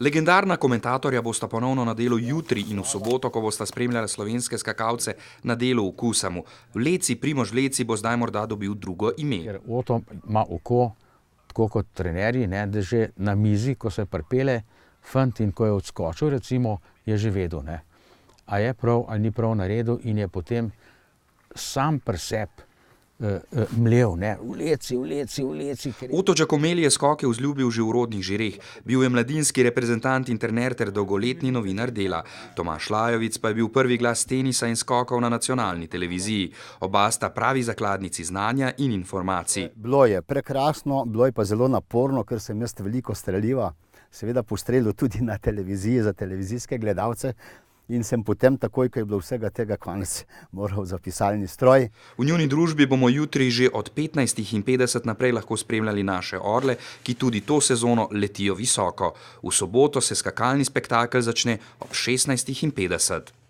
Legendarna komentatorja bosta ponovno na delu jutri in v soboto, ko bosta spremljala slovenske skakalce na delu v Kusamu. V Leci, Primož Leci bo zdaj morda dobil drugo ime. Ker Oto ima oko, tako kot trenerji, da že na mizi, ko se pripelje fant in ko je odskočil, recimo, je že vedel, a je prav ali ni prav naredil in je potem sam pri sebi mlel, v Leci. Oto Giacomelli je skoke vzljubil že v rodnih žireh. Bil je mladinski reprezentant in trener ter dolgoletni novinar Dela. Tomaž Lajovic pa je bil prvi glas tenisa in skokov na nacionalni televiziji. Oba sta pravi zakladnici znanja in informacij. Bilo je prekrasno, bilo je pa zelo naporno, ker sem jaz veliko streljiva, seveda postrelil tudi na televiziji za televizijske gledalce. In sem potem, takoj, ko je bilo vsega tega konec, moral za pisalni stroj. V njuni družbi bomo jutri že od 15:50 naprej lahko spremljali naše orle, ki tudi to sezono letijo visoko. V soboto se skakalni spektakel začne ob 16:50.